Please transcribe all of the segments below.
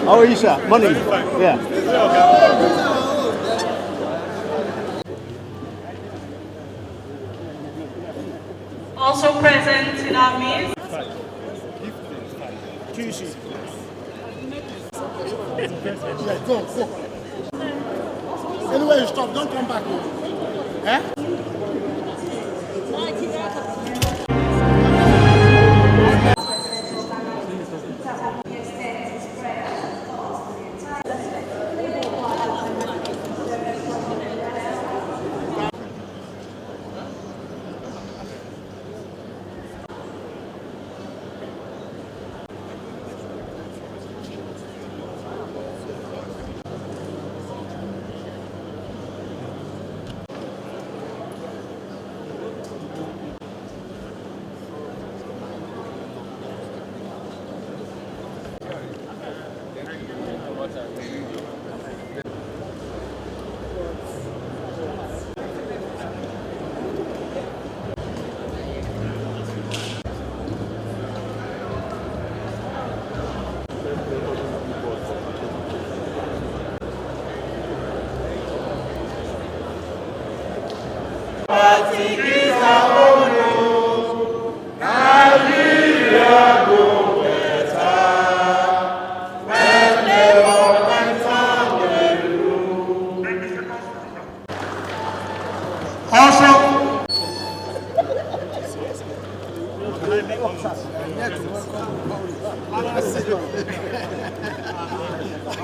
How are you, sir? Morning. Yeah. Also present in our midst. Go. Anywhere you stop, don't come back. Eh?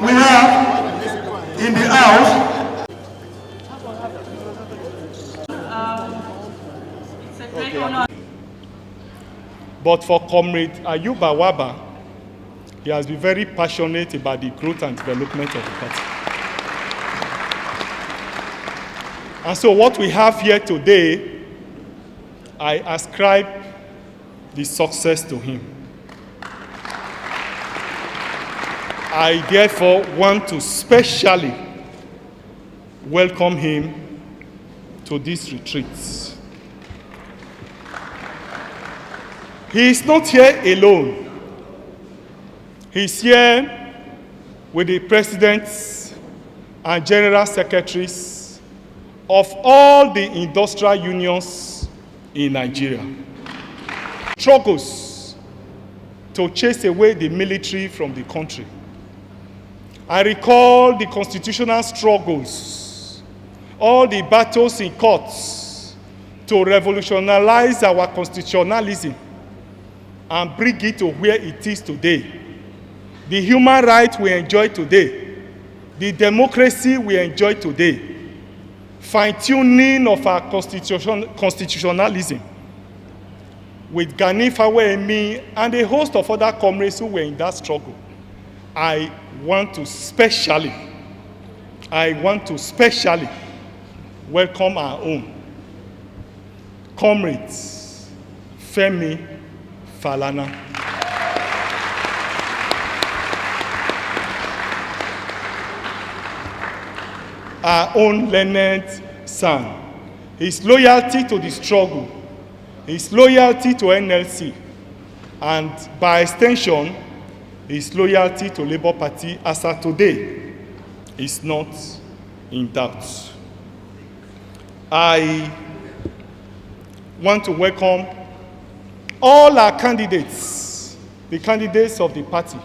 We have in the house It's a great honor. But for Comrade Ayuba Waba, he has been very passionate about the growth and development of the party. And so what we have here today, I ascribe the success to him. I therefore want to specially welcome him to this retreat. He is not here alone. He's here with the presidents and general secretaries of all the industrial unions in Nigeria. Struggles to chase away the military from the country. I recall the constitutional struggles, all the battles in courts to revolutionize our constitutionalism and bring it to where it is today. The human rights we enjoy today, the democracy we enjoy today, fine-tuning of our constitutionalism with Gani Fawemi and a host of other comrades who were in that struggle. I want to specially welcome our own comrades, Femi Falana. Our own learned son. His loyalty to the struggle, his loyalty to NLC, and by extension, his loyalty to Labour Party as of today is not in doubt. I want to welcome all our candidates, the candidates of the party,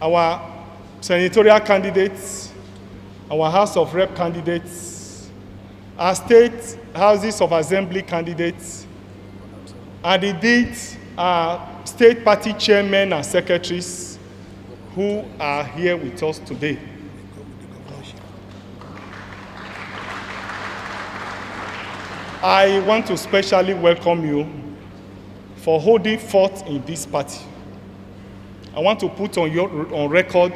our senatorial candidates, our House of Rep candidates, our state houses of assembly candidates, and indeed our state party chairmen and secretaries who are here with us today. I want to specially welcome you for holding forth in this party. I want to put on record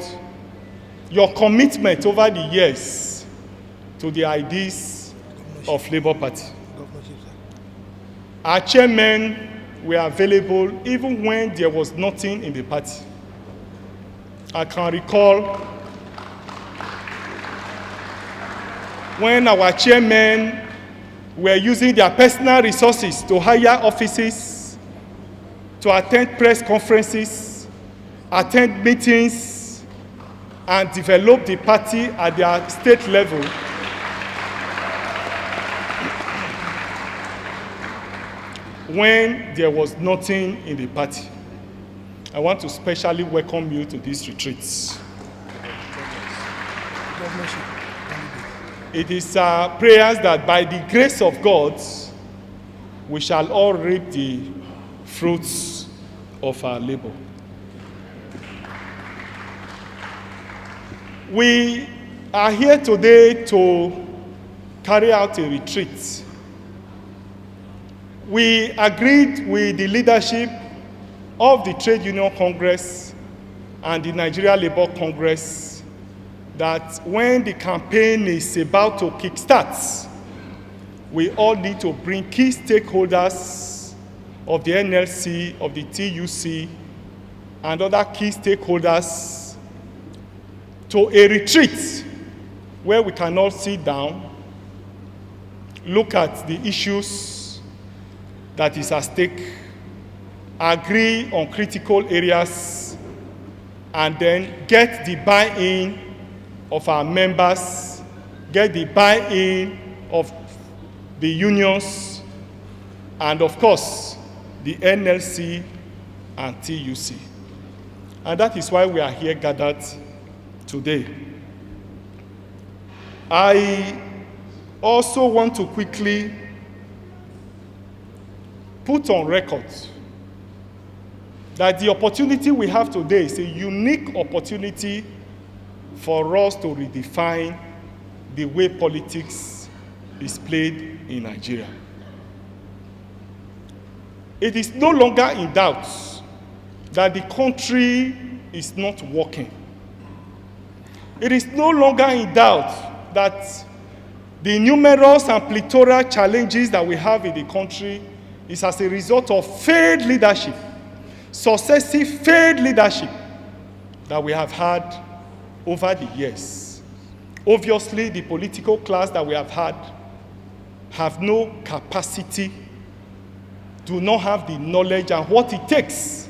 your commitment over the years to the ideas of Labour Party. Our chairmen were available even when there was nothing in the party. I can recall when our chairmen were using their personal resources to hire offices, to attend press conferences, attend meetings, and develop the party at their state level. When there was nothing in the party. I want to specially welcome you to these retreats. It is our prayers that by the grace of God, we shall all reap the fruits of our labor. We are here today to carry out a retreat. We agreed with the leadership of the Trade Union Congress and the Nigeria Labour Congress that when the campaign is about to kickstart, we all need to bring key stakeholders of the NLC, of the TUC, and other key stakeholders to a retreat where we can all sit down, look at the issues that is at stake, agree on critical areas, and then get the buy-in of our members, get the buy-in of the unions, and of course, the NLC and TUC. And that is why we are here gathered today. I also want to quickly put on record that the opportunity we have today is a unique opportunity for us to redefine the way politics is played in Nigeria. It is no longer in doubt that the country is not working. It is no longer in doubt that the numerous and plethora challenges that we have in the country is as a result of failed leadership, successive failed leadership that we have had over the years. Obviously, the political class that we have had have no capacity, do not have the knowledge and what it takes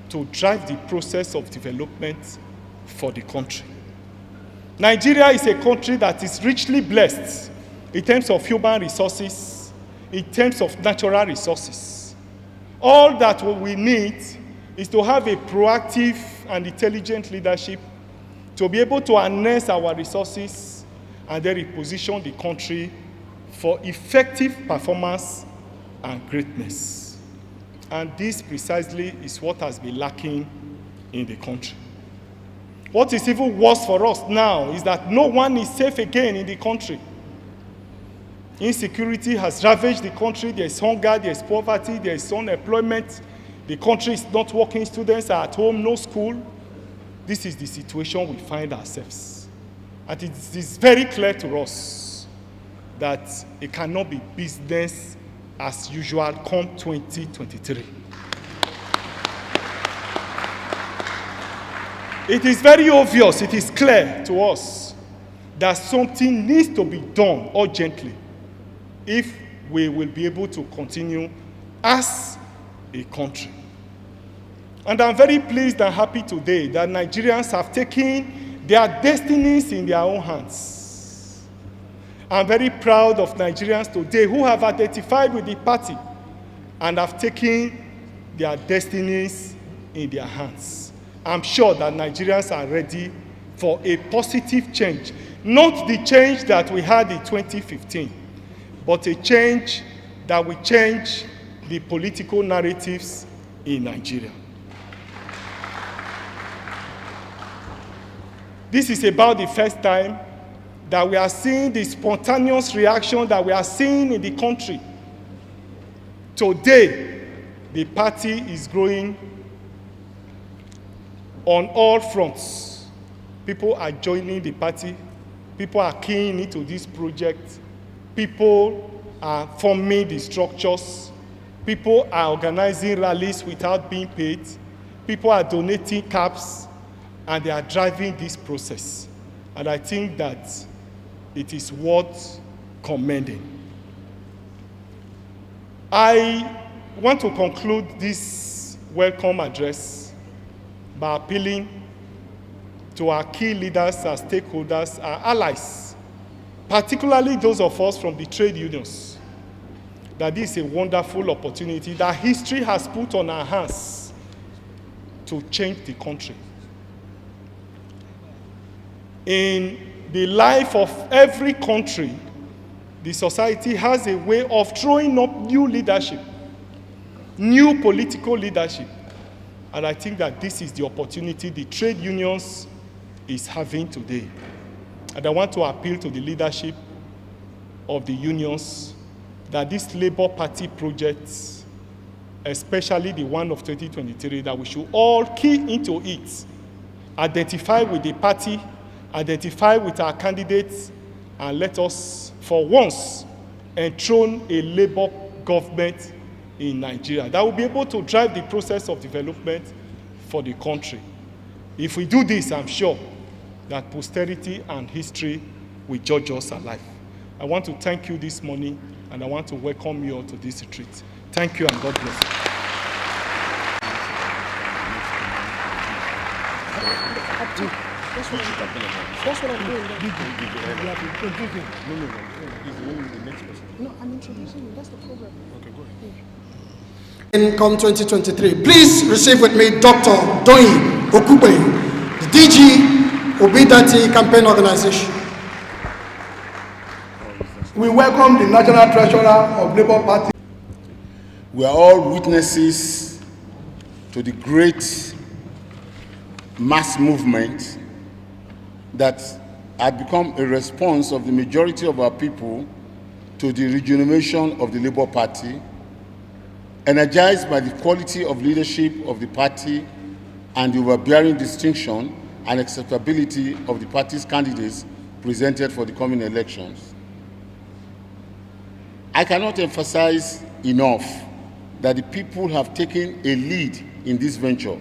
to drive the process of development for the country. Nigeria is a country that is richly blessed in terms of human resources, in terms of natural resources. All that we need is to have a proactive and intelligent leadership to be able to harness our resources and then reposition the country for effective performance and greatness. And this precisely is what has been lacking in the country. What is even worse for us now is that no one is safe again in the country. Insecurity has ravaged the country. There is hunger, there is poverty, there is unemployment. The country is not working. Students are at home, no school. This is the situation we find ourselves. And it is very clear to us that it cannot be business as usual come 2023. It is very obvious, it is clear to us that something needs to be done urgently if we will be able to continue as a country. And I'm very pleased and happy today that Nigerians have taken their destinies in their own hands. I'm very proud of Nigerians today who have identified with the party and have taken their destinies in their hands. I'm sure that Nigerians are ready for a positive change. Not the change that we had in 2015, but a change that will change the political narratives in Nigeria. This is about the first time that we are seeing the spontaneous reaction that we are seeing in the country. Today, the party is growing on all fronts. People are joining the party. People are keying into this project. People are forming the structures. People are organizing rallies without being paid. People are donating caps, and they are driving this process. And I think that it is worth commending. I want to conclude this welcome address by appealing to our key leaders, our stakeholders, our allies, particularly those of us from the trade unions, that this is a wonderful opportunity that history has put on our hands to change the country. In the life of every country, the society has a way of throwing up new leadership, new political leadership. And I think that this is the opportunity the trade unions is having today. And I want to appeal to the leadership of the unions that this Labour Party project, especially the one of 2023, that we should all key into it, identify with the party, identify with our candidates, and let us, for once, enthrone a Labour government in Nigeria that will be able to drive the process of development for the country. If we do this, I'm sure that posterity and history will judge us alive. I want to thank you this morning, and I want to welcome you all to this retreat. Thank you, and God bless you. That's what I'm doing. No, I'm introducing you. That's the program. Okay, go ahead. Income 2023. Please receive with me Dr. Doyin Okube, the DG Obitati Campaign Organization. We welcome the National Treasurer of Labour Party. We are all witnesses to the great mass movement that had become a response of the majority of our people to the rejuvenation of the Labour Party, energized by the quality of leadership of the party and the overbearing distinction and acceptability of the party's candidates presented for the coming elections. I cannot emphasize enough that the people have taken a lead in this venture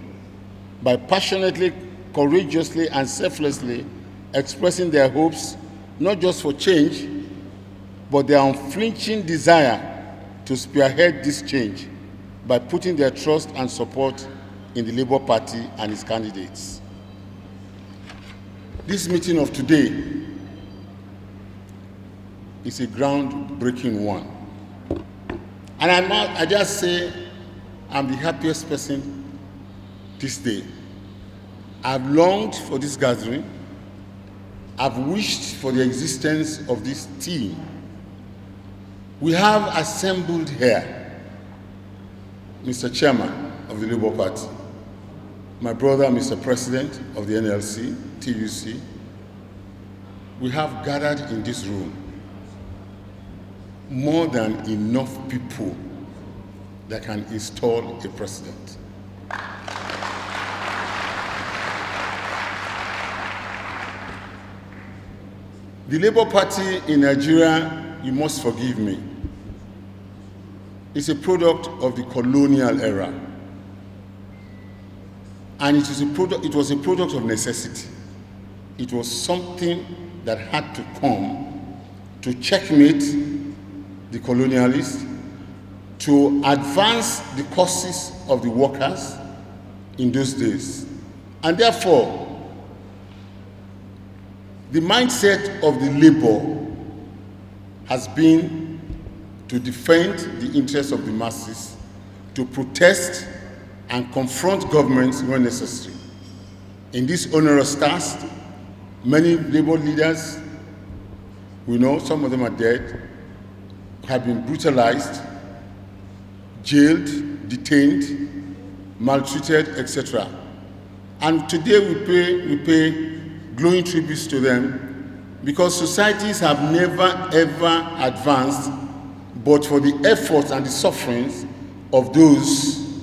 by passionately, courageously, and selflessly expressing their hopes, not just for change, but their unflinching desire to spearhead this change by putting their trust and support in the Labour Party and its candidates. This meeting of today is a groundbreaking one. And I just say I'm the happiest person this day. I've longed for this gathering. I've wished for the existence of this team. We have assembled here Mr. Chairman of the Labour Party, my brother, Mr. President of the NLC, TUC. We have gathered in this room more than enough people that can install a president. The Labour Party in Nigeria, you must forgive me, is a product of the colonial era. And it was a product of necessity. It was something that had to come to checkmate the colonialists, to advance the causes of the workers in those days. And therefore, the mindset of the labor has been to defend the interests of the masses, to protest and confront governments when necessary. In this onerous task, many labor leaders, we know some of them are dead, have been brutalized, jailed, detained, maltreated, etc. And today we pay glowing tributes to them because societies have never ever advanced but for the efforts and the sufferings of those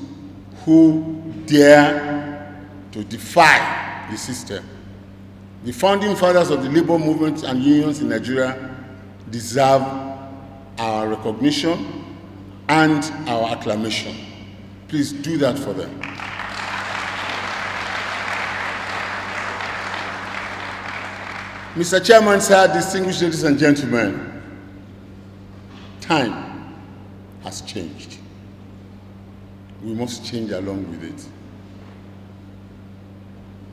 who dare to defy the system. The founding fathers of the labor movement and unions in Nigeria deserve our recognition and our acclamation. Please do that for them. Mr. Chairman, sir, distinguished ladies and gentlemen, time has changed. We must change along with it.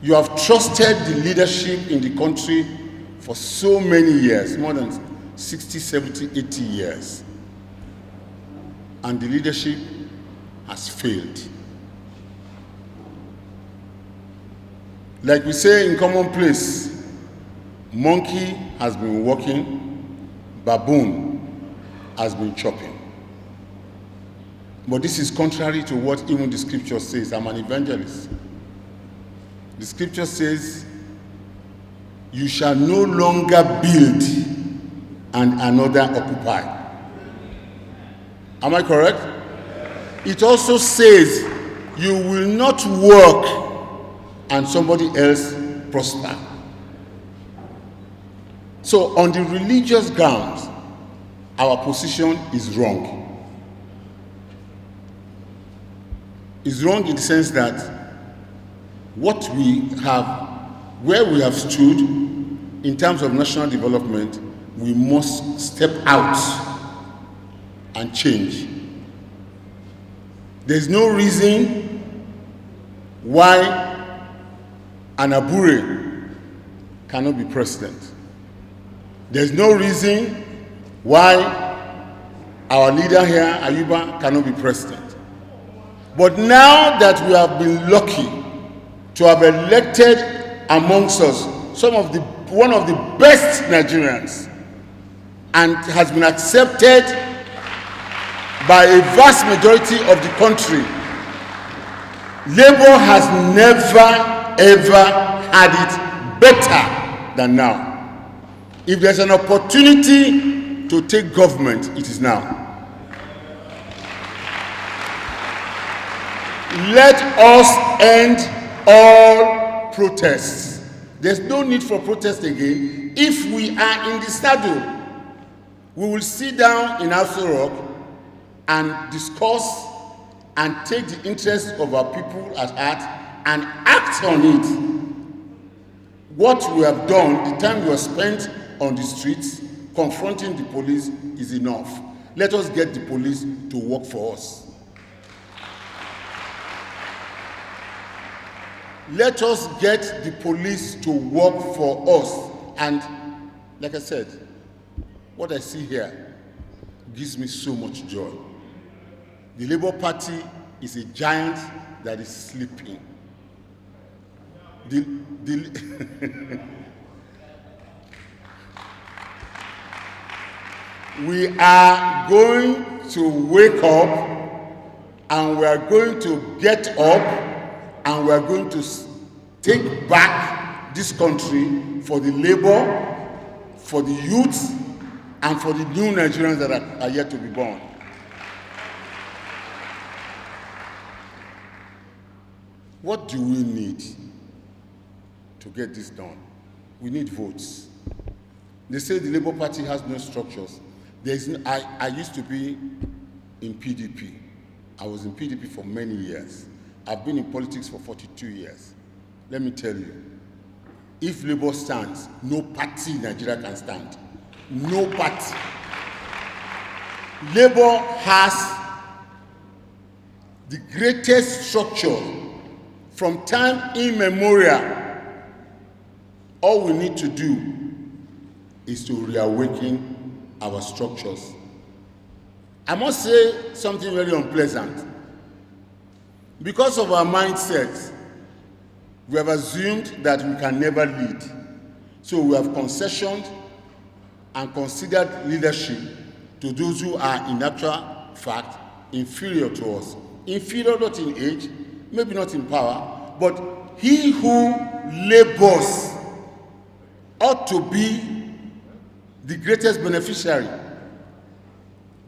You have trusted the leadership in the country for so many years, more than 60, 70, 80 years. And the leadership has failed. Like we say in commonplace, monkey has been walking, baboon has been chopping. But this is contrary to what even the scripture says. I'm an evangelist. The scripture says, you shall no longer build and another occupy. Am I correct? It also says, you will not work and somebody else prosper. So on the religious grounds, our position is wrong. It's wrong in the sense that what we have, where we have stood in terms of national development, we must step out and change. There's no reason why an Abure cannot be president. There's no reason why our leader here, Ayuba, cannot be president. But now that we have been lucky to have elected amongst us one of the best Nigerians, and has been accepted by a vast majority of the country, Labour has never ever had it better than now. If there's an opportunity to take government, it is now. Let us end all protests. There's no need for protest again. If we are in the saddle, we will sit down in Aso Rock and discuss and take the interests of our people at heart and act on it. What we have done, the time we have spent on the streets confronting the police is enough. Let us get the police to work for us. Let us get the police to work for us. And like I said, what I see here gives me so much joy. The Labour Party is a giant that is sleeping. We are going to wake up, and we are going to get up, and we are going to take back this country for the labor, for the youth, and for the new Nigerians that are yet to be born. What do we need to get this done? We need votes. They say the Labour Party has no structures. I used to be in PDP. I was in PDP for many years. I've been in politics for 42 years. Let me tell you, if Labour stands, no party in Nigeria can stand. No party. Labour has the greatest structure from time immemorial. All we need to do is to reawaken our structures. I must say something very unpleasant. Because of our mindset, we have assumed that we can never lead. So we have concessioned and considered leadership to those who are in actual fact inferior to us. Inferior not in age, maybe not in power, but he who labors ought to be the greatest beneficiary.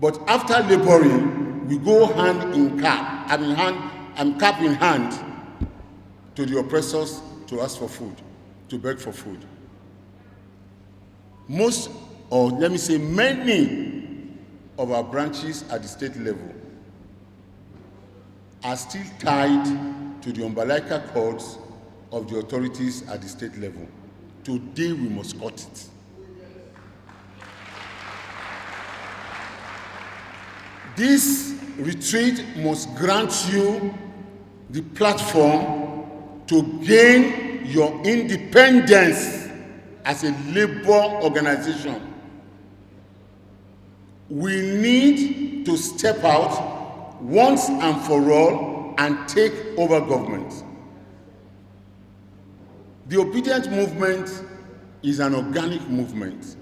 But after laboring, we go hand in cap, cap in hand to the oppressors to ask for food, to beg for food. Most, or let me say many of our branches at the state level are still tied to the umbilical cords of the authorities at the state level. Today we must cut it. This retreat must grant you the platform to gain your independence as a labor organization. We need to step out once and for all and take over government. The obedient movement is an organic movement.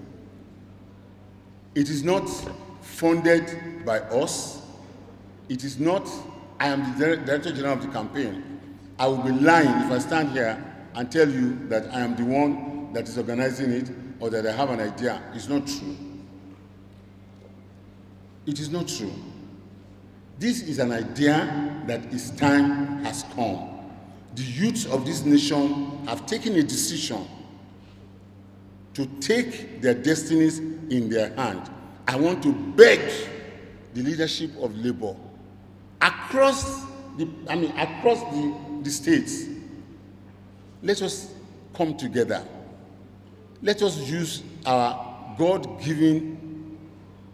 It is not funded by us. It is not, I am the Director General of the campaign. I will be lying if I stand here and tell you that I am the one that is organizing it or that I have an idea. It's not true. It is not true. This is an idea that its time has come. The youth of this nation have taken a decision to take their destinies in their hand. I want to beg the leadership of Labour across the states. Let us come together. Let us use our God-given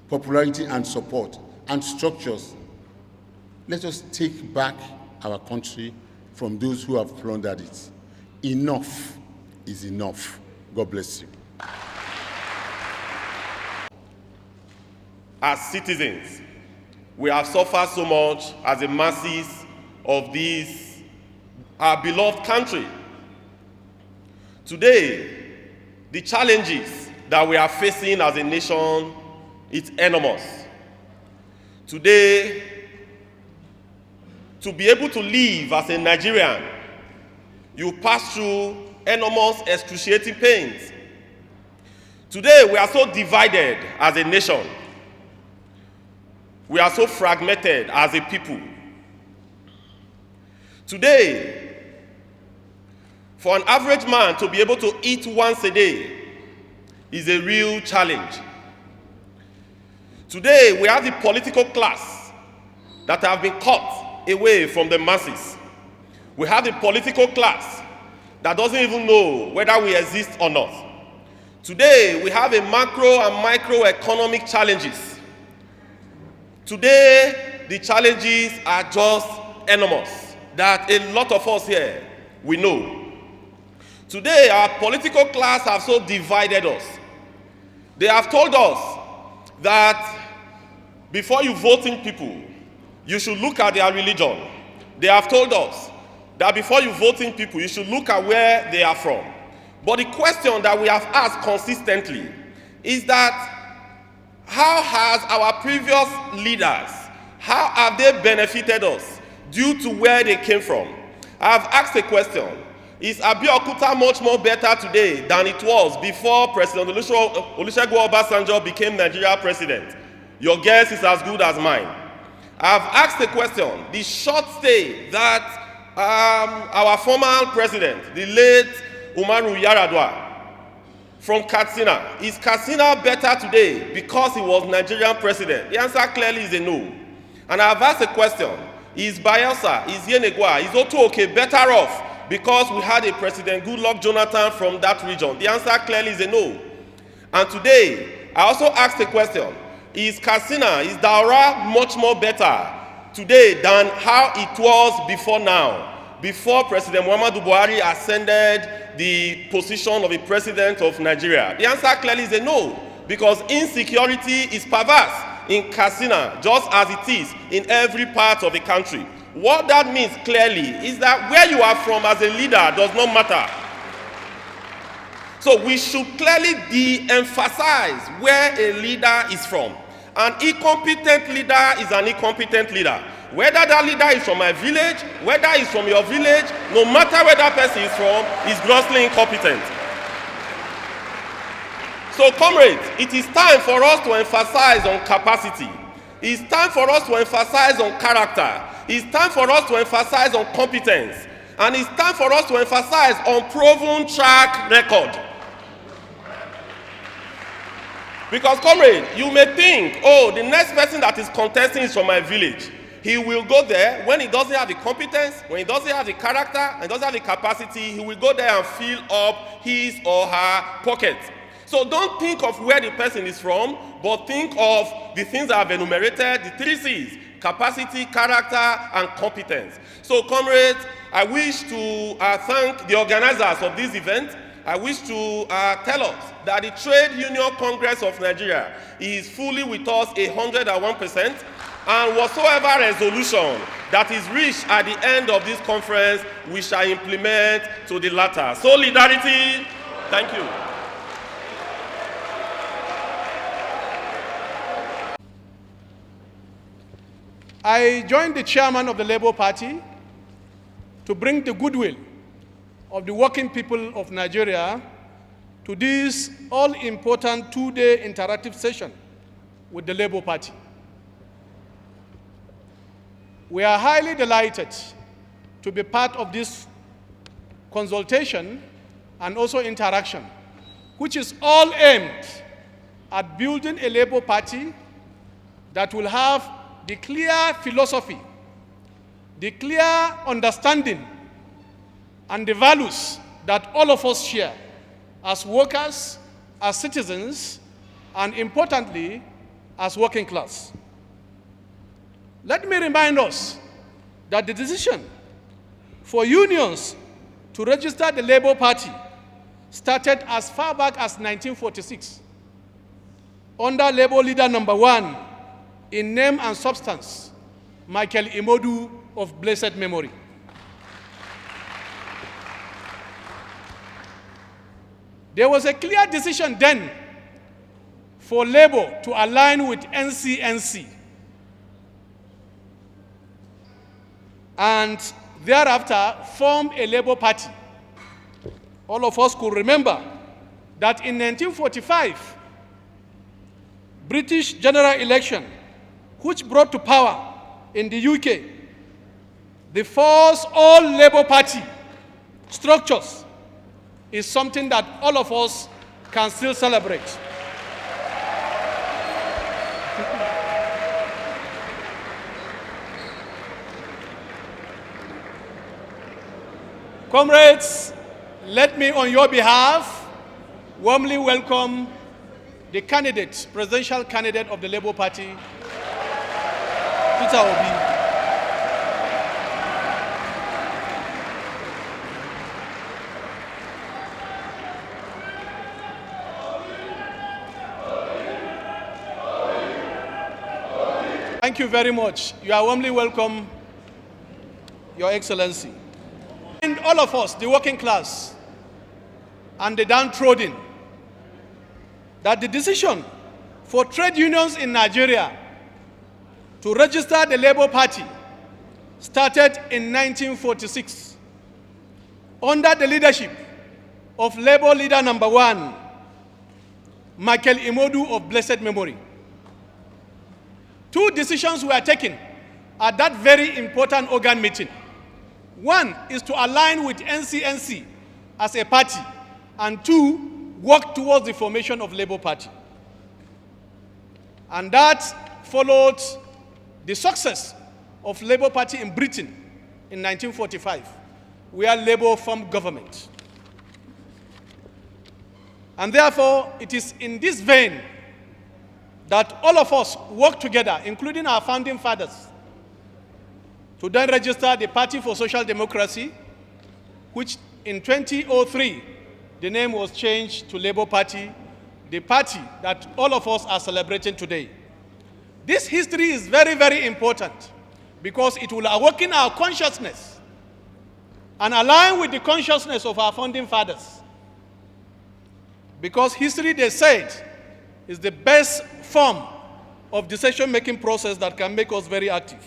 popularity and support and structures. Let us take back our country from those who have plundered it. Enough is enough. God bless you. As citizens, we have suffered so much as the masses of this, our beloved country. Today, the challenges that we are facing as a nation, it's enormous. Today, to be able to live as a Nigerian, you pass through enormous excruciating pains. Today, we are so divided as a nation. We are so fragmented as a people. Today, for an average man to be able to eat once a day is a real challenge. Today, we have the political class that have been cut away from the masses. We have the political class that doesn't even know whether we exist or not. Today, we have a macro and microeconomic challenges. Today, the challenges are just enormous that a lot of us here, we know. Today, our political class have so divided us. They have told us that before you vote in people, you should look at their religion. They have told us that before you vote in people, you should look at where they are from. But the question that we have asked consistently is that how has our previous leaders, how have they benefited us due to where they came from? I have asked a question. Is Abeokuta much more better today than it was before President Olusegun Obasanjo became Nigeria president? Your guess is as good as mine. I have asked a question. The short stay that our former president, the late Umaru Yar'Adua, from Katsina, is Katsina better today because he was Nigerian president? The answer clearly is a no. And I have asked a question. Is Bayelsa, is Yenegua, is Otu-Oke better off because we had a President Goodluck Jonathan from that region? The answer clearly is a no. And today, I also asked a question. Is Katsina, is Daura much more better today than how it was before now? Before President Muhammadu Buhari ascended the position of the president of Nigeria? The answer clearly is a no, because insecurity is perverse in Katsina just as it is in every part of the country. What that means clearly is that where you are from as a leader does not matter. So we should clearly de-emphasize where a leader is from. An incompetent leader is an incompetent leader. Whether that leader is from my village, whether he's from your village, no matter where that person is from, is grossly incompetent. So, comrades, it is time for us to emphasize on capacity. It's time for us to emphasize on character. It's time for us to emphasize on competence. And it's time for us to emphasize on proven track record. Because, comrade, you may think, oh, the next person that is contesting is from my village. He will go there when he doesn't have the competence, when he doesn't have the character, and doesn't have the capacity, he will go there and fill up his or her pocket. So don't think of where the person is from. but think of the things that I've enumerated, the 3 C's: capacity, character, and competence. So, comrades, I wish to thank the organizers of this event. I wish to tell us that the Trade Union Congress of Nigeria is fully with us 101%, and whatsoever resolution that is reached at the end of this conference, we shall implement to the latter. Solidarity. Thank you. I joined the chairman of the Labour Party to bring the goodwill of the working people of Nigeria to this all-important 2-day interactive session with the Labour Party. We are highly delighted to be part of this consultation and also interaction, which is all aimed at building a Labour Party that will have the clear philosophy, the clear understanding, and the values that all of us share as workers, as citizens, and importantly, as working class. Let me remind us that the decision for unions to register the Labour Party started as far back as 1946 under Labour leader number 1 in name and substance, Michael Imodu of blessed memory. There was a clear decision then for Labour to align with NCNC, and thereafter form a Labour Party. All of us could remember that in 1945, British general election, which brought to power in the UK the first all-Labour Party structures, is something that all of us can still celebrate. Comrades, let me on your behalf warmly welcome the candidate, presidential candidate of the Labour Party, Peter Obi. Thank you very much. You are warmly welcome, Your Excellency. And all of us, the working class and the downtrodden, that the decision for trade unions in Nigeria to register the Labour Party started in 1946 under the leadership of Labour leader number 1, Michael Imodu of blessed memory. 2 decisions were taken at that very important organ meeting. 1 is to align with NCNC as a party, and 2, work towards the formation of Labour Party. And that followed the success of Labour Party in Britain in 1945, where Labour formed government. And therefore, it is in this vein that all of us work together, including our founding fathers, to then register the Party for Social Democracy, which in 2003, the name was changed to Labour Party, the party that all of us are celebrating today. This history is very, very important because it will awaken our consciousness and align with the consciousness of our founding fathers. Because history, they said, is the best form of decision-making process that can make us very active.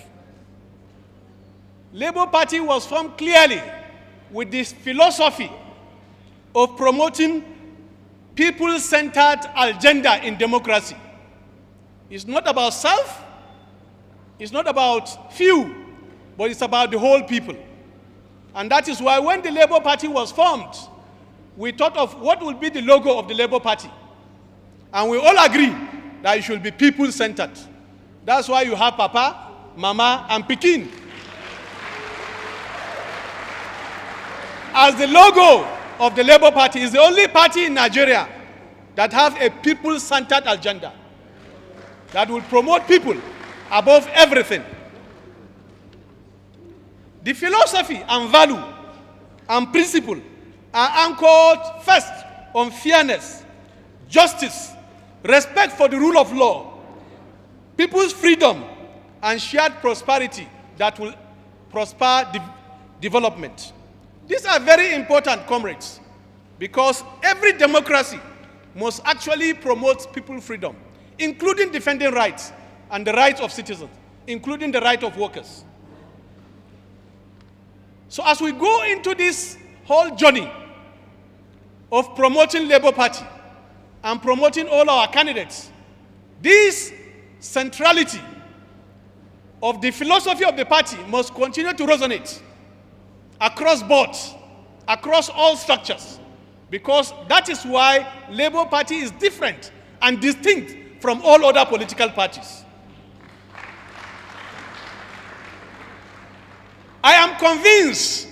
Labour Party was formed clearly with this philosophy of promoting people-centered agenda in democracy. It's not about self, it's not about few, but it's about the whole people. And that is why when the Labour Party was formed, we thought of what would be the logo of the Labour Party. And we all agree that it should be people-centered. That's why you have Papa, Mama, and Pikin as the logo of the Labour Party. Is the only party in Nigeria that have a people-centered agenda. that will promote people above everything. The philosophy and value and principle are anchored first on fairness, justice, respect for the rule of law, people's freedom, and shared prosperity that will prosper development. These are very important, comrades, because every democracy must actually promote people's freedom, including defending rights and the rights of citizens, including the right of workers. So as we go into this whole journey of promoting Labour Party and promoting all our candidates, this centrality of the philosophy of the party must continue to resonate across boards, across all structures, because that is why Labour Party is different and distinct from all other political parties. I am convinced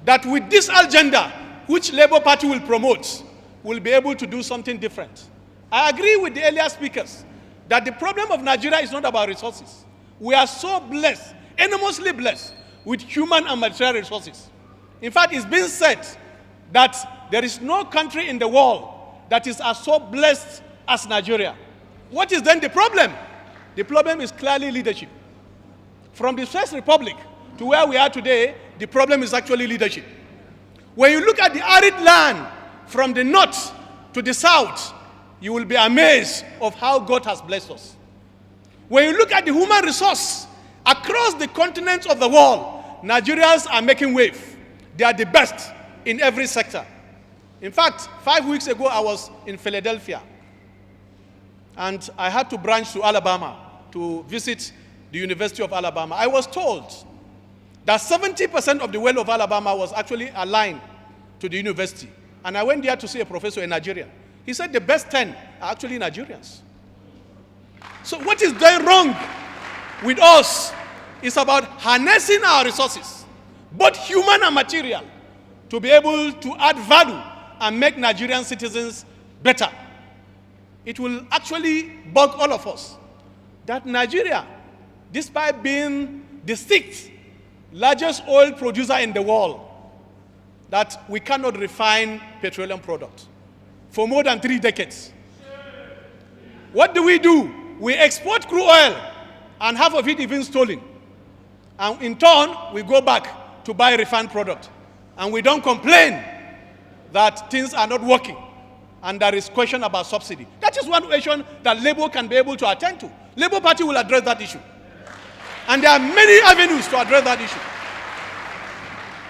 that with this agenda, which Labour Party will promote, we'll be able to do something different. I agree with the earlier speakers that the problem of Nigeria is not about resources. We are so blessed, enormously blessed, with human and material resources. In fact, it's been said that there is no country in the world that is as so blessed as Nigeria. What is then the problem? The problem is clearly leadership. From the First Republic to where we are today, the problem is actually leadership. When you look at the arid land from the north to the south, you will be amazed of how God has blessed us. When you look at the human resource across the continents of the world, Nigerians are making wave. They are the best in every sector. In fact, 5 weeks ago, I was in Philadelphia, and I had to branch to Alabama to visit the University of Alabama. I was told that 70% of the well of Alabama was actually aligned to the university. And I went there to see a professor in Nigeria. He said the best 10 are actually Nigerians. So what is going wrong with us is about harnessing our resources, both human and material, to be able to add value and make Nigerian citizens better. It will actually bug all of us that Nigeria, despite being the 6th largest oil producer in the world, that we cannot refine petroleum products for more than 3 decades. What do? We export crude oil, and half of it even stolen. And in turn, we go back to buy refined product. And we don't complain that things are not working and there is question about subsidy. That is one question that Labour can be able to attend to. Labour Party will address that issue. And there are many avenues to address that issue.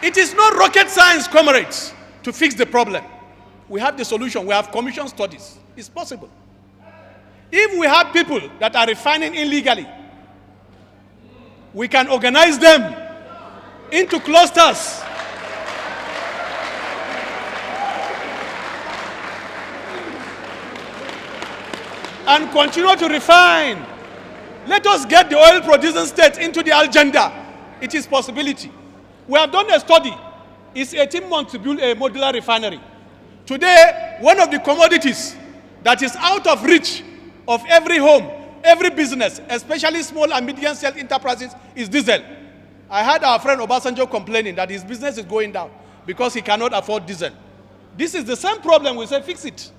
It is not rocket science, comrades, to fix the problem. We have the solution. We have commission studies. It's possible. If we have people that are refining illegally, we can organize them into clusters. And continue to refine. Let us get the oil producing states into the agenda. It is possibility. We have done a study. It's 18 months to build a modular refinery. Today, one of the commodities that is out of reach of every home, every business, especially small and medium-scale enterprises, is diesel. I heard our friend Obasanjo complaining that his business is going down because he cannot afford diesel. This is the same problem. We say fix it.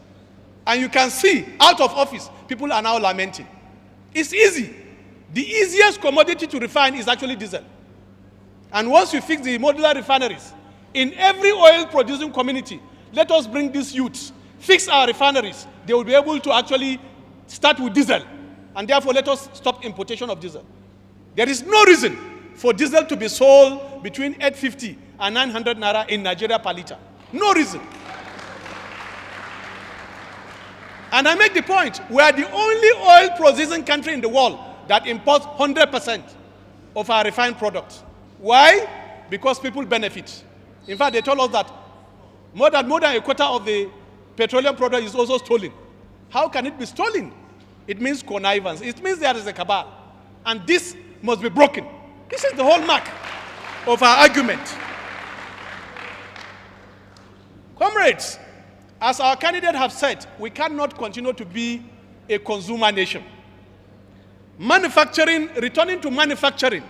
And you can see, out of office, people are now lamenting. It's easy. The easiest commodity to refine is actually diesel. And once we fix the modular refineries, in every oil-producing community, let us bring these youths, fix our refineries. They will be able to actually start with diesel. And therefore, let us stop importation of diesel. There is no reason for diesel to be sold between 850 and 900 naira in Nigeria per liter. No reason. And I make the point, we are the only oil-producing country in the world that imports 100% of our refined products. Why? Because people benefit. In fact, they told us that more than a quarter of the petroleum product is also stolen. How can it be stolen? It means connivance. It means there is a cabal. And this must be broken. This is the whole mark of our argument. Comrades, as our candidate have said, we cannot continue to be a consumer nation. Manufacturing, returning to manufacturing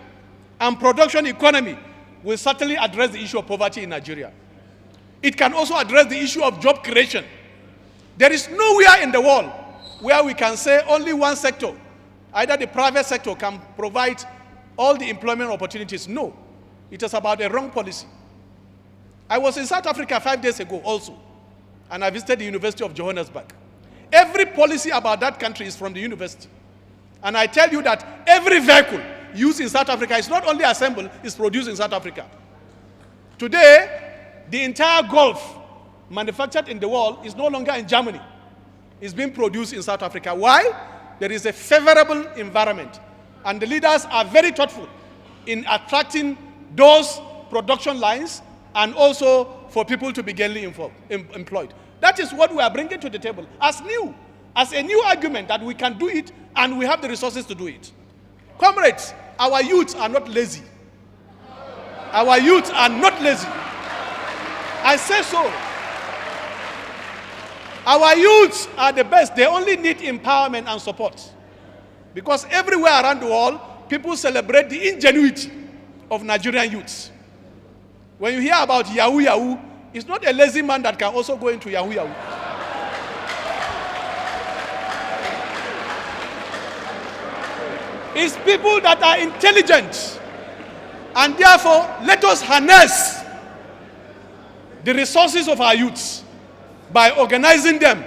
and production economy will certainly address the issue of poverty in Nigeria. It can also address the issue of job creation. There is nowhere in the world where we can say only one sector, either the private sector, can provide all the employment opportunities. No, it is about a wrong policy. I was in South Africa 5 days ago also, and I visited the University of Johannesburg. Every policy about that country is from the university. And I tell you that every vehicle used in South Africa is not only assembled, it's produced in South Africa. Today, the entire Gulf manufactured in the world is no longer in Germany. It's being produced in South Africa. Why? There is a favorable environment. And the leaders are very thoughtful in attracting those production lines and also for people to be gainfully employed. That is what we are bringing to the table as a new argument that we can do it and we have the resources to do it. Comrades, our youths are not lazy. Our youths are not lazy. I say so. Our youths are the best. They only need empowerment and support. Because everywhere around the world, people celebrate the ingenuity of Nigerian youths. When you hear about Yahoo Yahoo, it's not a lazy man that can also go into Yahoo Yahoo. It's people that are intelligent. And therefore, let us harness the resources of our youths by organizing them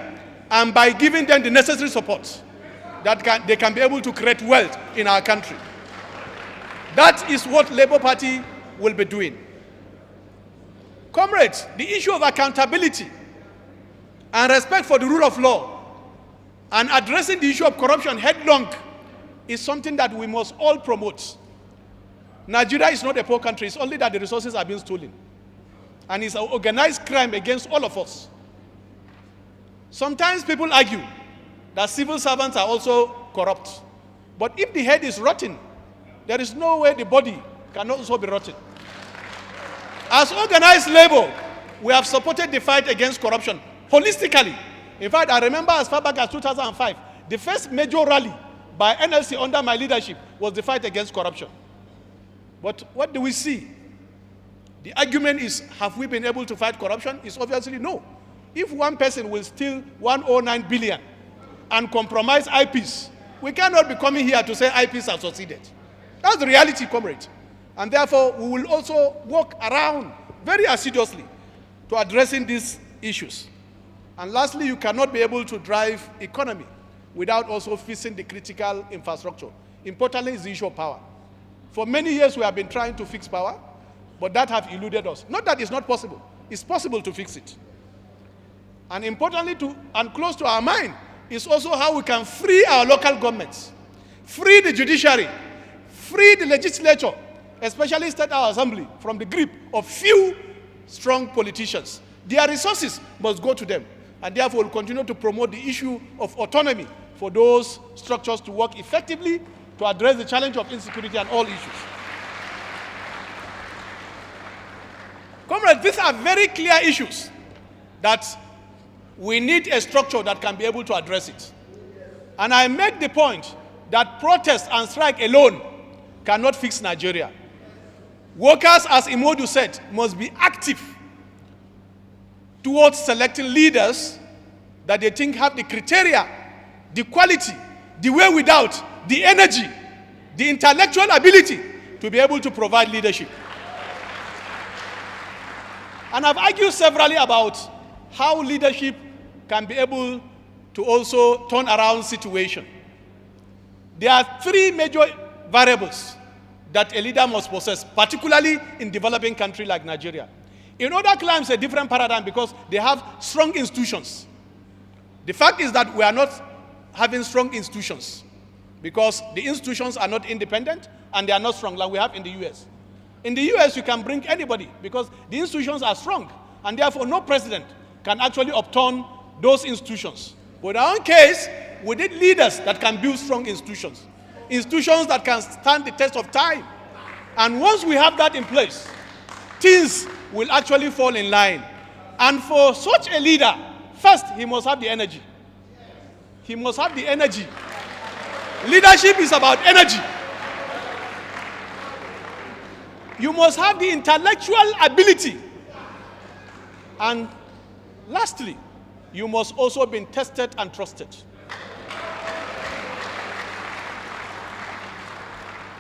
and by giving them the necessary support that they can be able to create wealth in our country. That is what Labour Party will be doing. Comrades, the issue of accountability and respect for the rule of law and addressing the issue of corruption headlong is something that we must all promote. Nigeria is not a poor country, it's only that the resources are being stolen. And it's an organized crime against all of us. Sometimes people argue that civil servants are also corrupt. But if the head is rotten, there is no way the body can also be rotten. As organized labor, we have supported the fight against corruption holistically. In fact, I remember as far back as 2005, the first major rally by NLC under my leadership was the fight against corruption. But what do we see? The argument is, have we been able to fight corruption? It's obviously no. If one person will steal 109 billion and compromise IPs, we cannot be coming here to say IPs have succeeded. That's the reality, comrade. And therefore, we will also work around very assiduously to addressing these issues. And lastly, you cannot be able to drive economy without also fixing the critical infrastructure. Importantly is the issue of power. For many years, we have been trying to fix power, but that has eluded us. Not that it's not possible. It's possible to fix it. And importantly, and close to our mind, is also how we can free our local governments, free the judiciary, free the legislature, especially State House Assembly, from the grip of few strong politicians. Their resources must go to them. And therefore, we'll continue to promote the issue of autonomy for those structures to work effectively to address the challenge of insecurity and all issues. Comrades, these are very clear issues that we need a structure that can be able to address it. And I make the point that protest and strike alone cannot fix Nigeria. Workers, as Imodu said, must be active towards selecting leaders that they think have the criteria, the quality, the way without, the energy, the intellectual ability to be able to provide leadership. And I've argued severally about how leadership can be able to also turn around situation. There are three major variables that a leader must possess, particularly in developing countries like Nigeria. In other climes, a different paradigm because they have strong institutions. The fact is that we are not having strong institutions because the institutions are not independent and they are not strong like we have in the US. In the US, you can bring anybody because the institutions are strong and therefore no president can actually upturn those institutions. But in our own case, we need leaders that can build strong institutions. Institutions that can stand the test of time. And once we have that in place, things will actually fall in line. And for such a leader, first, he must have the energy. He must have the energy Leadership is about energy. You must have the intellectual ability. And lastly, you must also be tested and trusted.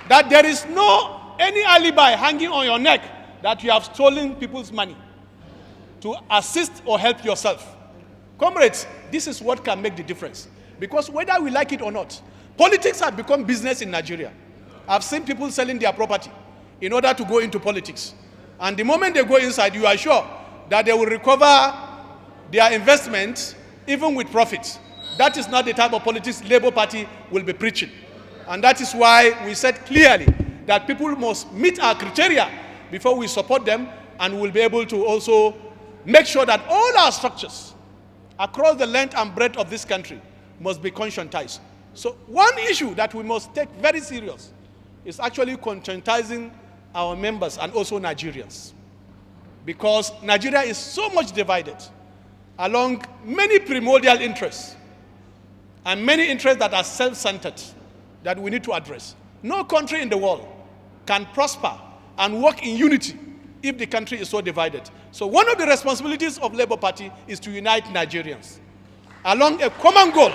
That there is no any alibi hanging on your neck that you have stolen people's money to assist or help yourself. Comrades, this is what can make the difference. Because whether we like it or not, politics have become business in Nigeria. I've seen people selling their property in order to go into politics. And the moment they go inside, you are sure that they will recover their investment even with profits. That is not the type of politics Labour Party will be preaching. And that is why we said clearly that people must meet our criteria before we support them, and we will be able to also make sure that all our structures across the length and breadth of this country must be conscientized. So one issue that we must take very serious is actually conscientizing our members and also Nigerians. Because Nigeria is so much divided along many primordial interests and many interests that are self-centered that we need to address. No country in the world can prosper and work in unity if the country is so divided. So one of the responsibilities of Labour Party is to unite Nigerians along a common goal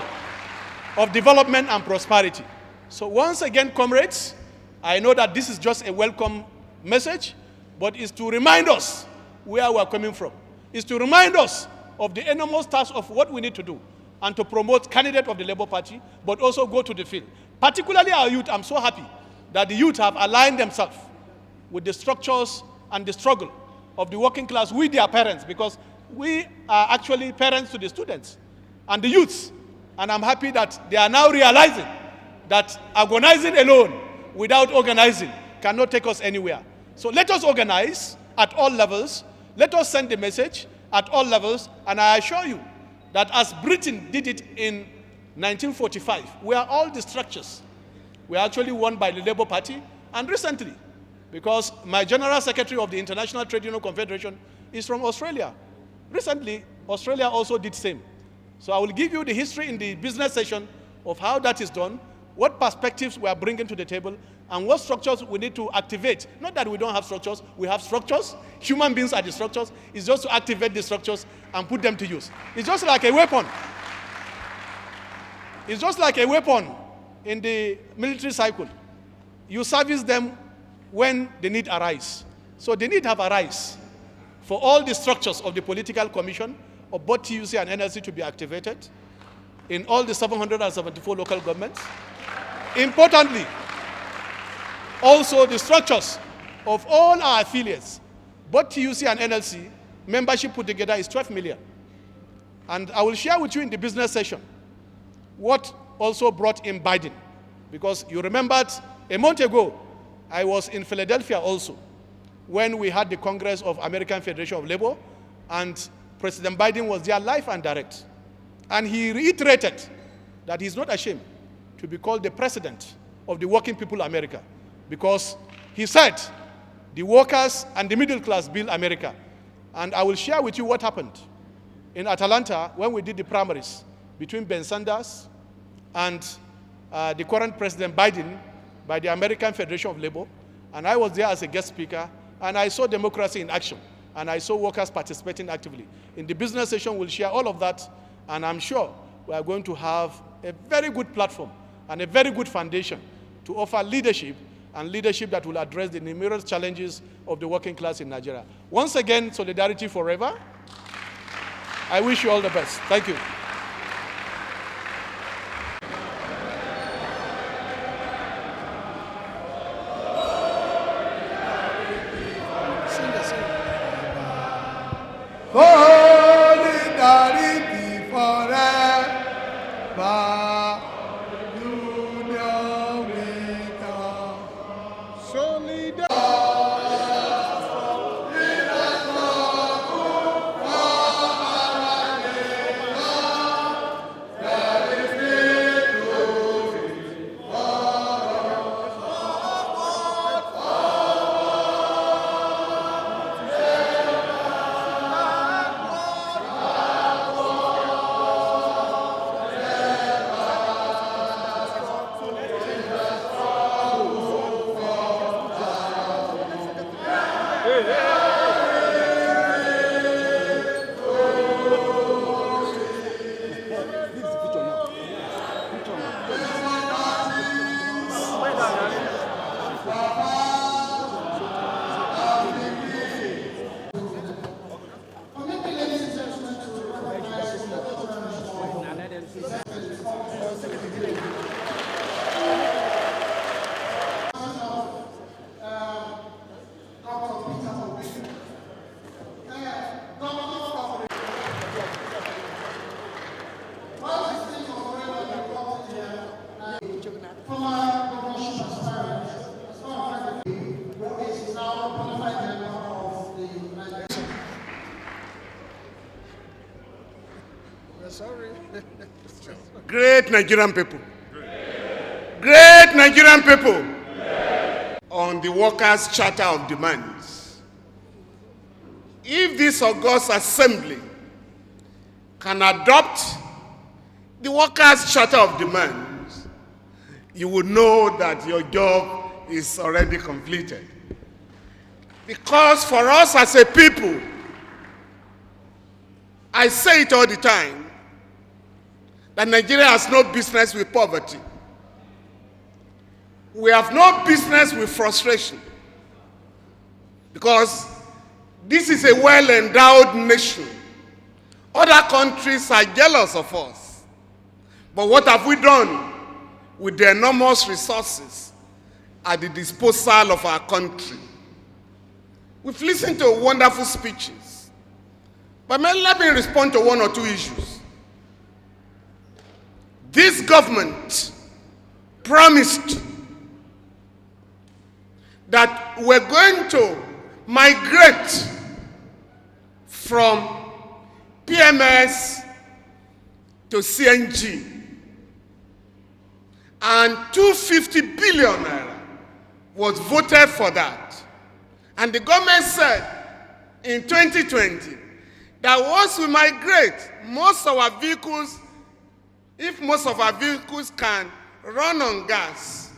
of development and prosperity. So once again, comrades, I know that this is just a welcome message, but it's to remind us where we are coming from. It's to remind us of the enormous task of what we need to do and to promote candidates of the Labour Party, but also go to the field. Particularly our youth, I'm so happy that the youth have aligned themselves with the structures and the struggle of the working class with their parents, because we are actually parents to the students and the youths. And I'm happy that they are now realizing that agonizing alone without organizing cannot take us anywhere. So let us organize at all levels. Let us send the message at all levels. And I assure you that as Britain did it in 1945, where all the structures were actually won by the Labour Party, and recently, because my General Secretary of the International Trade Union Confederation is from Australia. Recently, Australia also did same. So I will give you the history in the business session of how that is done, what perspectives we are bringing to the table, and what structures we need to activate. Not that we don't have structures, we have structures. Human beings are the structures. It's just to activate the structures and put them to use. It's just like a weapon. It's just like a weapon in the military cycle. You service them when the need arises. So the need have arisen for all the structures of the political commission of both TUC and NLC to be activated in all the 774 local governments. Importantly, also the structures of all our affiliates, both TUC and NLC, membership put together is 12 million. And I will share with you in the business session what also brought in Biden. Because you remembered a month ago, I was in Philadelphia also when we had the Congress of American Federation of Labor, and President Biden was there live and direct. And he reiterated that he's not ashamed to be called the president of the working people of America, because he said the workers and the middle class build America. And I will share with you what happened in Atlanta when we did the primaries between Ben Sanders and the current President Biden by the American Federation of Labor. And I was there as a guest speaker, and I saw democracy in action, and I saw workers participating actively. In the business session, we'll share all of that, and I'm sure we are going to have a very good platform and a very good foundation to offer leadership, and leadership that will address the numerous challenges of the working class in Nigeria. Once again, solidarity forever. I wish you all the best. Thank you. Solidarity forever. Union with us. Solidarity. Great Nigerian people. Great Nigerian people. On the Workers' Charter of Demands. If this august assembly can adopt the Workers' Charter of Demands, you will know that your job is already completed. Because for us as a people, I say it all the time, that Nigeria has no business with poverty. We have no business with frustration. Because this is a well-endowed nation. Other countries are jealous of us. But what have we done with the enormous resources at the disposal of our country? We've listened to wonderful speeches. But let me respond to one or two issues. This government promised that we're going to migrate from PMS to CNG. And 250 billion naira was voted for that. And the government said in 2020 that once we migrate, most of our vehicles, if most of our vehicles can run on gas,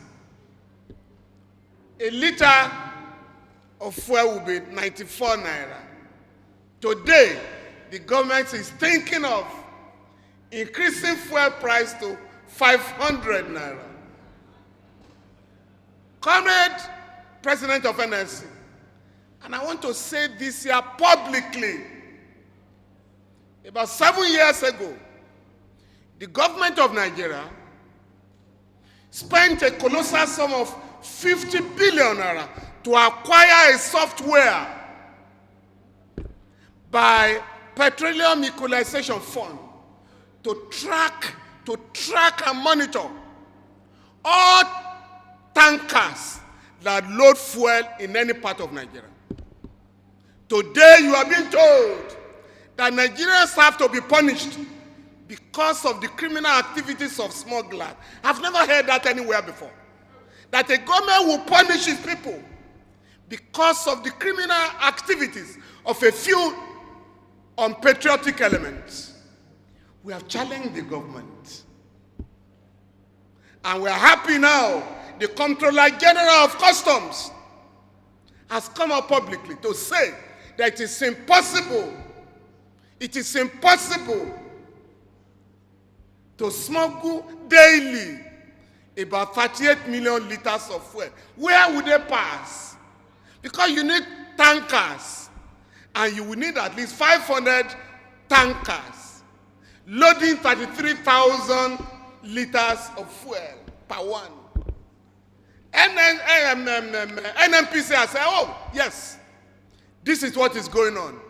a liter of fuel will be 94 naira. Today, the government is thinking of increasing fuel price to 500 naira. Comrade President of NSC, and I want to say this here publicly, about 7 years ago, the government of Nigeria spent a colossal sum of 50 billion naira to acquire a software by Petroleum Equalization Fund to track and monitor all tankers that load fuel in any part of Nigeria. Today you are being told that Nigerians have to be punished because of the criminal activities of smugglers. I've never heard that anywhere before. That a government will punish its people because of the criminal activities of a few unpatriotic elements. We have challenged the government. And we are happy now. The Comptroller General of Customs has come out publicly to say that it is impossible to smuggle daily about 38 million liters of fuel. Where would they pass? Because you need tankers, and you will need at least 500 tankers loading 33,000 liters of fuel per one. NNPC has said, oh, yes, this is what is going on.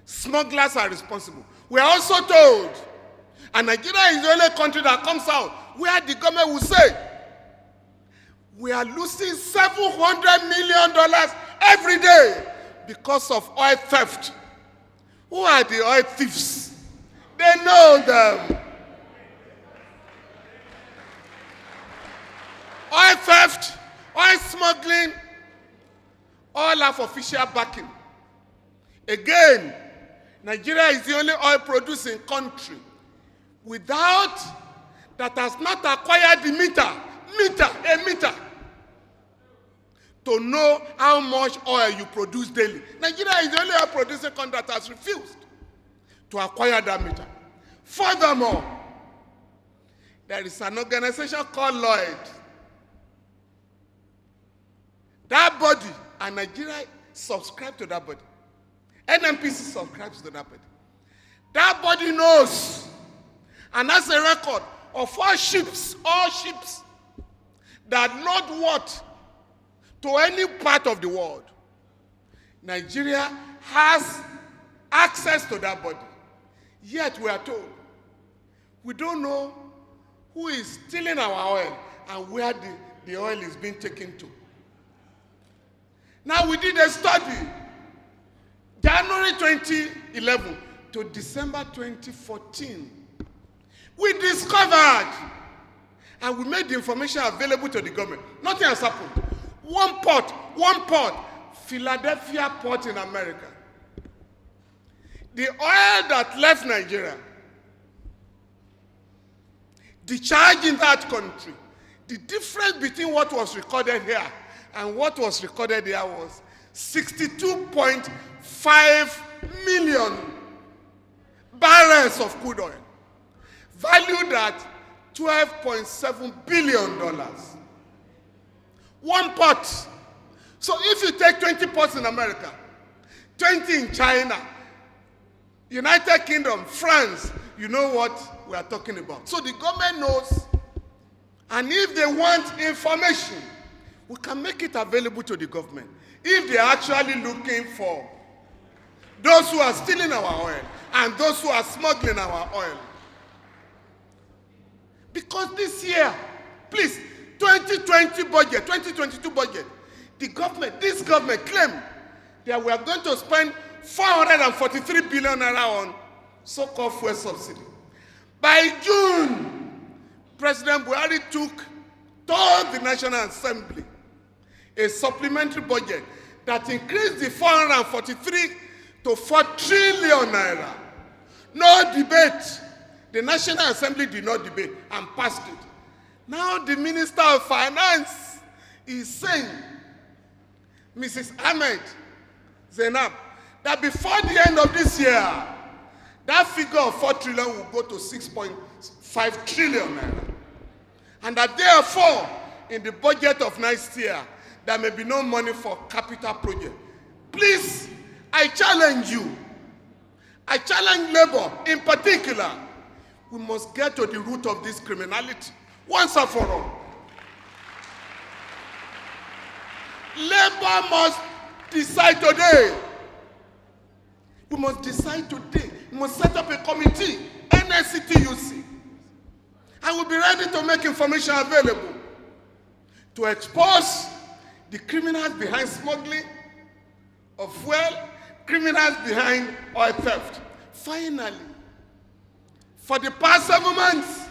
Smugglers are responsible. We are also told, and Nigeria is the only country that comes out where the government will say, we are losing $700 million every day because of oil theft. Who are the oil thieves? They know them. Oil theft, oil smuggling, all have official backing. Again, Nigeria is the only oil producing country that has not acquired the meter to know how much oil you produce daily. Nigeria is the only oil producing country that has refused to acquire that meter. Furthermore, there is an organization called Lloyd. That body, and Nigeria subscribes to that body. NNPC subscribes to that body. That body knows and has a record of all ships that load what to any part of the world. Nigeria has access to that body. Yet we are told we don't know who is stealing our oil and where the oil is being taken to. Now we did a study, January 2011 to December 2014. We discovered, and we made the information available to the government. Nothing has happened. One port, Philadelphia port in America. The oil that left Nigeria, the charge in that country, the difference between what was recorded here and what was recorded there was 62.5 million barrels of crude oil, valued at $12.7 billion. One pot. So if you take 20 pots in America, 20 in China, United Kingdom, France, you know what we are talking about. So the government knows, and if they want information, we can make it available to the government. If they are actually looking for those who are stealing our oil and those who are smuggling our oil. Because this year, please, 2020 budget, 2022 budget, this government claimed that we are going to spend 443 billion naira on so-called fuel subsidy. By June, President Buhari told the National Assembly a supplementary budget that increased the 443 to 4 trillion naira. No debate. The National Assembly did not debate and passed it. Now the Minister of Finance is saying, Mrs. Ahmed Zainab, that before the end of this year, that figure of 4 trillion will go to 6.5 trillion naira. And that therefore, in the budget of next year, there may be no money for capital project. Please, I challenge you. I challenge Labour in particular. We must get to the root of this criminality once and for all. Labour must decide today. We must decide today. We must set up a committee, NSCTUC, and we'll be ready to make information available to expose the criminals behind smuggling of fuel, criminals behind oil theft. Finally, for the past 7 months,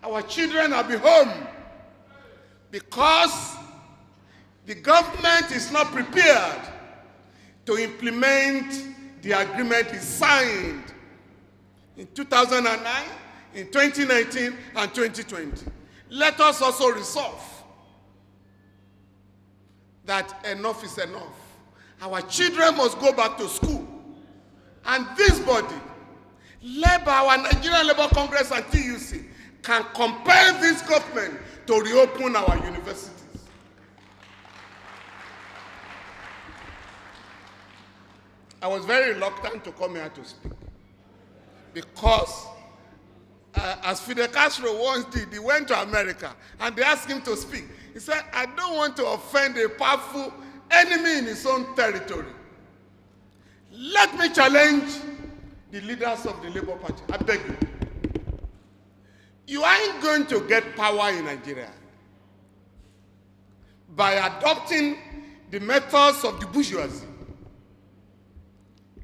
our children have been home because the government is not prepared to implement the agreement is signed in 2009, in 2019, and 2020. Let us also resolve that enough is enough. Our children must go back to school. And this body, led by our Nigerian Labour Congress and TUC, can compel this government to reopen our universities. I was very reluctant to come here to speak because, as Fidel Castro once did, he went to America and they asked him to speak. He said, I don't want to offend a powerful enemy in his own territory. Let me challenge the leaders of the Labour Party. I beg you. You ain't going to get power in Nigeria by adopting the methods of the bourgeoisie.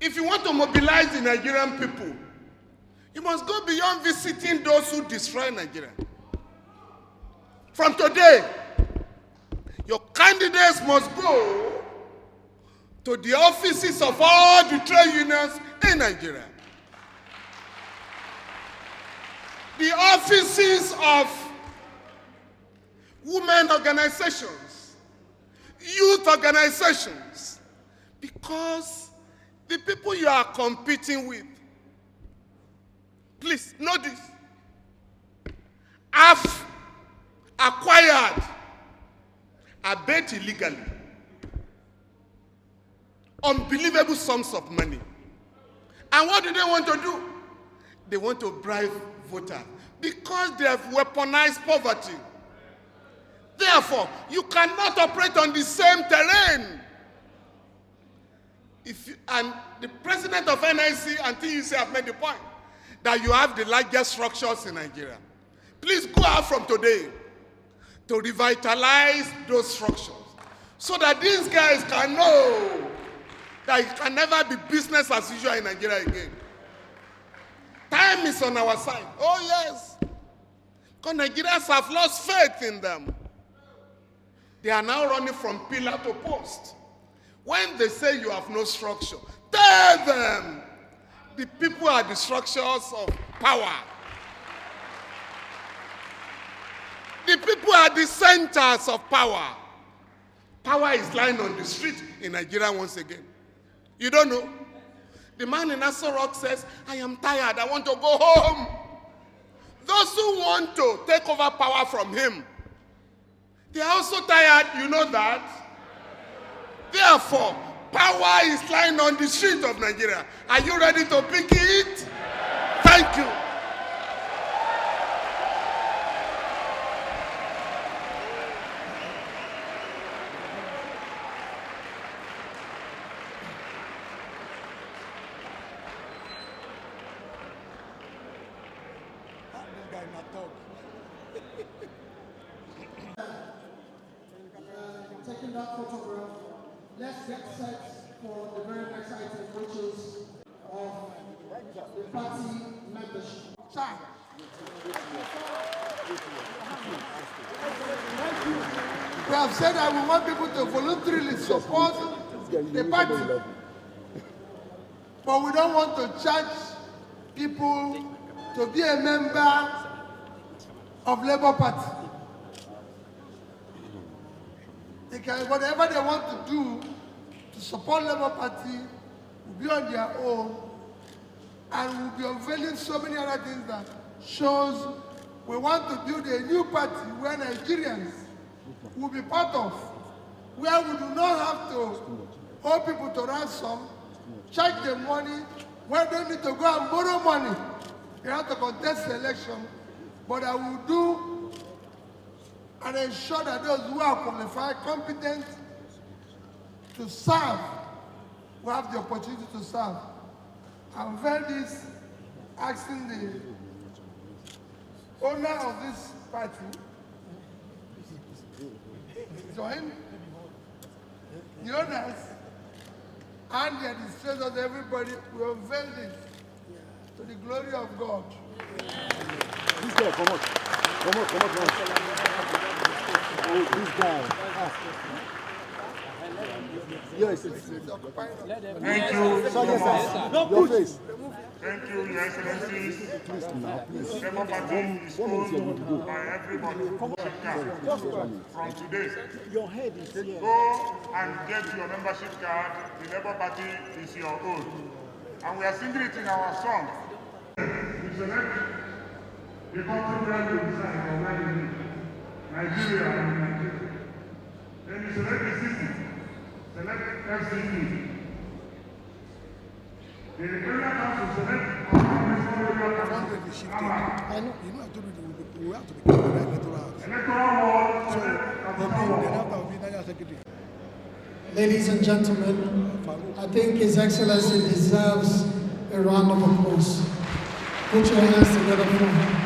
If you want to mobilize the Nigerian people, you must go beyond visiting those who destroy Nigeria. From today, your candidates must go to the offices of all the trade unions in Nigeria. The offices of women organizations, youth organizations, because the people you are competing with, please know this, have acquired, albeit illegally, unbelievable sums of money. And what do they want to do? They want to bribe voters because they have weaponized poverty. Therefore, you cannot operate on the same terrain. And the president of NIC and TUC have made the point that you have the largest structures in Nigeria. Please go out from today to revitalize those structures so that these guys can know that it can never be business as usual in Nigeria again. Time is on our side. Oh yes. Because Nigerians have lost faith in them. They are now running from pillar to post. When they say you have no structure, tell them the people are the structures of power. The people are the centers of power. Power is lying on the street in Nigeria once again. You don't know? The man in Aso Rock says, I am tired, I want to go home. Those who want to take over power from him, they are also tired, you know that? Therefore, power is lying on the street of Nigeria. Are you ready to pick it? Thank you. Taking that photograph, let's get set for the very next item, which is of the party membership. We have said that we want people to voluntarily support the party, but we don't want to charge people to be a member of Labour Party. They can, whatever they want to do to support Labour Party will be on their own, and we'll be unveiling so many other things that shows we want to build a new party where Nigerians will be part of, where we do not have to hold people to ransom, charge them money, where they need to go and borrow money. They have to contest the election, but I will do and ensure that those who are qualified, competent to serve, will have the opportunity to serve. I'm very asking the owner of this party join the owners and the administrators, everybody will unveil this to the glory of God. This guy, come on. Oh, this guy. Yes. Thank you so much. Your face. Thank you, Your Excellencies. Labour Party is owned by everybody. From today, Your head is here. go and get your membership card. The Labour Party is your own. And we are singing it in our song. We select the country where we decide on where we live. Nigeria and Nigeria. Then you select the city. Select FCT. The area council select area council. I know, you know, I told you we have to be electoral. Electoral ward. So, Ladies and gentlemen, I think His Excellency deserves a round of applause. Put your hands together for him.